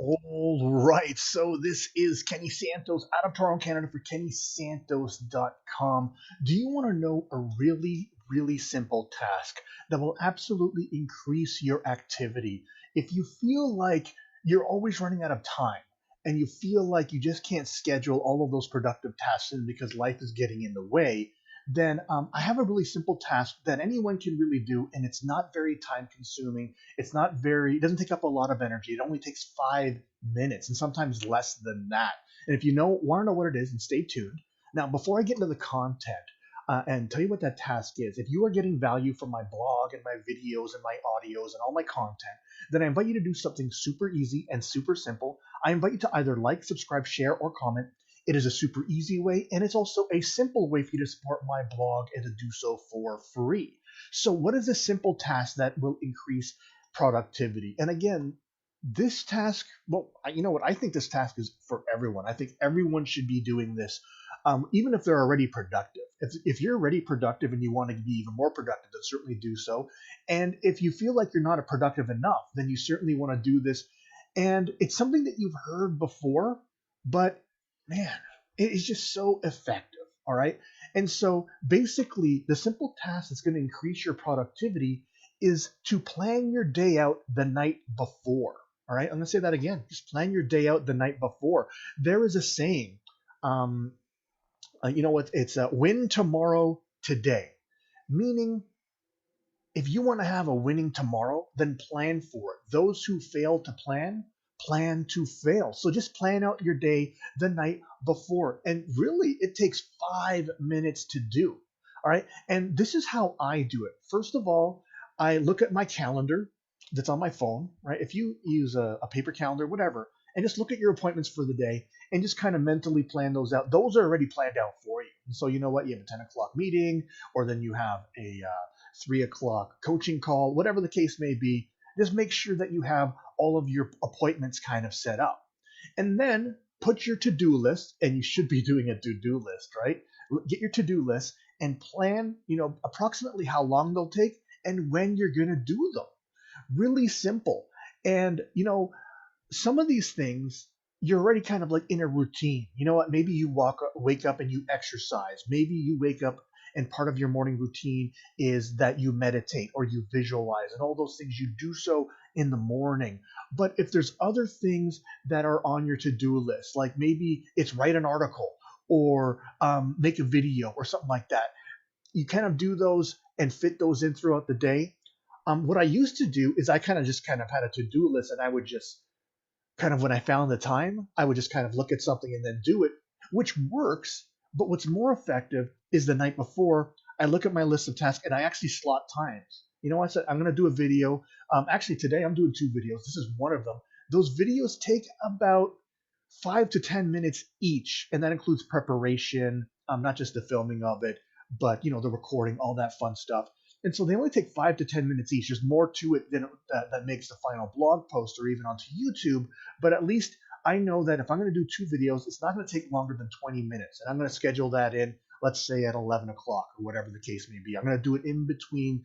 All right, so this is Kenny Santos out of Toronto, Canada for KennySantos.com. Do you want to know a really, really simple task that will absolutely increase your activity? If you feel like you're always running out of time and you feel like you just can't schedule all of those productive tasks in because life is getting in the way, then I have a really simple task that anyone can really do, and it's not very time consuming. It doesn't take up a lot of energy. It only takes 5 minutes and sometimes less than that. And if you want to know what it is, then stay tuned. Now, before I get into the content and tell you what that task is, if you are getting value from my blog and my videos and my audios and all my content, then I invite you to do something super easy and super simple. I invite you to either like, subscribe, share, or comment. It is a super easy way, and it's also a simple way for you to support my blog and to do so for free. So, what is a simple task that will increase productivity? And again, this task, well, you know what? I think this task is for everyone. I think everyone should be doing this, even if they're already productive. If you're already productive and you want to be even more productive, then certainly do so. And if you feel like you're not productive enough, then you certainly want to do this. And it's something that you've heard before, but man, it is just so effective. All right. And so basically, the simple task that's going to increase your productivity is to plan your day out the night before. All right. I'm going to say that again. Just plan your day out the night before. There is a saying, um, you know what? It's win tomorrow today, meaning if you want to have a winning tomorrow, then plan for it. Those who fail to plan to fail. So just plan out your day the night before. And really, it takes 5 minutes to do. All right. And this is how I do it. First of all, I look at my calendar that's on my phone, right? If you use a paper calendar, whatever, and just look at your appointments for the day and just kind of mentally plan those out. Those are already planned out for you. And so you know what? You have a 10 o'clock meeting, or then you have a 3 o'clock coaching call, whatever the case may be. Just make sure that you have all of your appointments kind of set up. And then put your to do list, and you should be doing a to do list, right? Get your to do list and plan, approximately how long they'll take and when you're going to do them. Really simple. And, some of these things you're already kind of like in a routine. You know what? Maybe wake up and you exercise. Maybe you wake up and part of your morning routine is that you meditate or you visualize and all those things you do so in the morning. But if there's other things that are on your to-do list, like maybe it's write an article or make a video or something like that, you kind of do those and fit those in throughout the day. What I used to do is I kind of had a to-do list, and I would just kind of when I found the time, I would just kind of look at something and then do it, which works. But what's more effective is the night before, I look at my list of tasks and I actually slot times. I said, I'm going to do a video. Actually, today I'm doing two videos. This is one of them. Those videos take about 5 to 10 minutes each, and that includes preparation, not just the filming of it, but the recording, all that fun stuff. And so they only take 5 to 10 minutes each. There's more to it than that makes the final blog post or even onto YouTube. But at least I know that if I'm going to do two videos, it's not going to take longer than 20 minutes. And I'm going to schedule that in, let's say at 11 o'clock or whatever the case may be. I'm going to do it in between,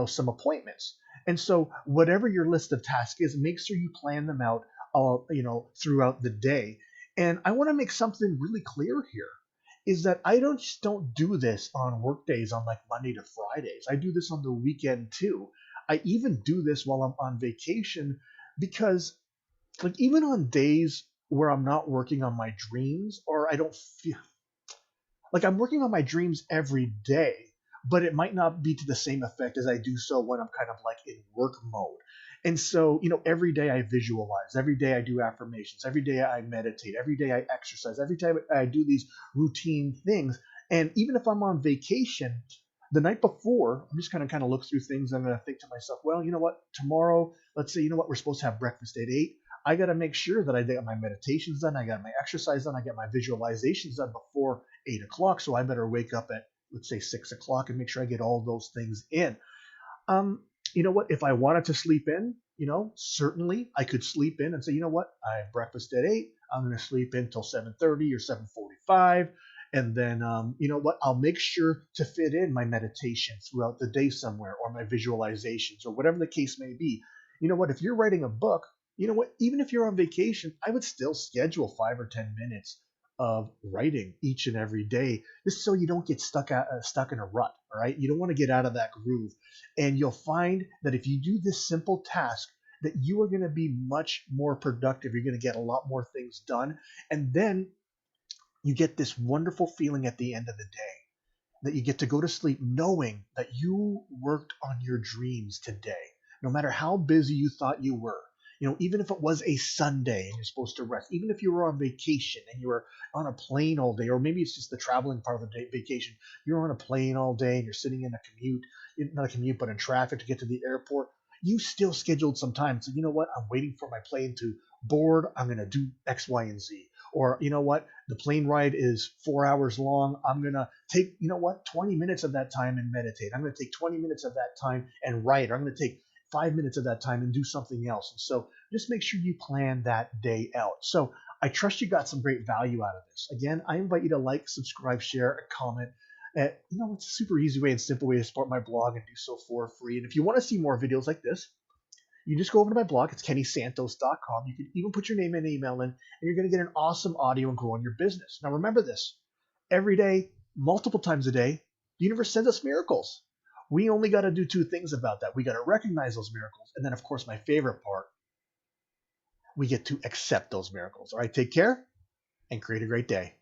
some appointments. And so whatever your list of tasks is, make sure you plan them out, throughout the day. And I want to make something really clear here is that I don't do this on work days on like Monday to Fridays. I do this on the weekend too. I even do this while I'm on vacation because like even on days where I'm not working on my dreams or I don't feel like I'm working on my dreams every day, but it might not be to the same effect as I do so when I'm kind of like in work mode. And so, every day I visualize, every day I do affirmations, every day I meditate, every day I exercise, every time I do these routine things. And even if I'm on vacation, the night before, I'm just kind of look through things. I'm going to think to myself, well, you know what, tomorrow, let's say, we're supposed to have breakfast at 8. I got to make sure that I get my meditations done. I got my exercise done. I get my visualizations done before 8 o'clock. So I better wake up at, let's say, 6 o'clock and make sure I get all those things in. You know what? If I wanted to sleep in, certainly I could sleep in and say, you know what? I have breakfast at 8. I'm going to sleep in till 7:30 or 7:45. And then, you know what? I'll make sure to fit in my meditation throughout the day somewhere or my visualizations or whatever the case may be. You know what? If you're writing a book, You know what? Even if you're on vacation, I would still schedule 5 or 10 minutes of writing each and every day, just so you don't get stuck in a rut. All right, you don't want to get out of that groove, and you'll find that if you do this simple task, that you are going to be much more productive. You're going to get a lot more things done, and then you get this wonderful feeling at the end of the day that you get to go to sleep knowing that you worked on your dreams today, no matter how busy you thought you were. Even if it was a Sunday and you're supposed to rest, even if you were on vacation and you were on a plane all day, or maybe it's just the traveling part of the day, vacation, you're on a plane all day and you're sitting in a commute, not a commute, but in traffic to get to the airport. You still scheduled some time. So, you know what? I'm waiting for my plane to board. I'm going to do X, Y, and Z. Or, you know what? The plane ride is 4 hours long. I'm going to take, 20 minutes of that time and meditate. I'm going to take 20 minutes of that time and write. Or I'm going to take 5 minutes of that time and do something else. And so just make sure you plan that day out. So I trust you got some great value out of this. Again, I invite you to like, subscribe, share, and comment. It's a super easy way and simple way to support my blog and do so for free. And if you want to see more videos like this, you just go over to my blog. It's kennysantos.com. You can even put your name and email in, and you're going to get an awesome audio and grow on your business. Now, remember this: every day, multiple times a day, the universe sends us miracles. We only got to do two things about that. We got to recognize those miracles. And then, of course, my favorite part, we get to accept those miracles. All right, take care and create a great day.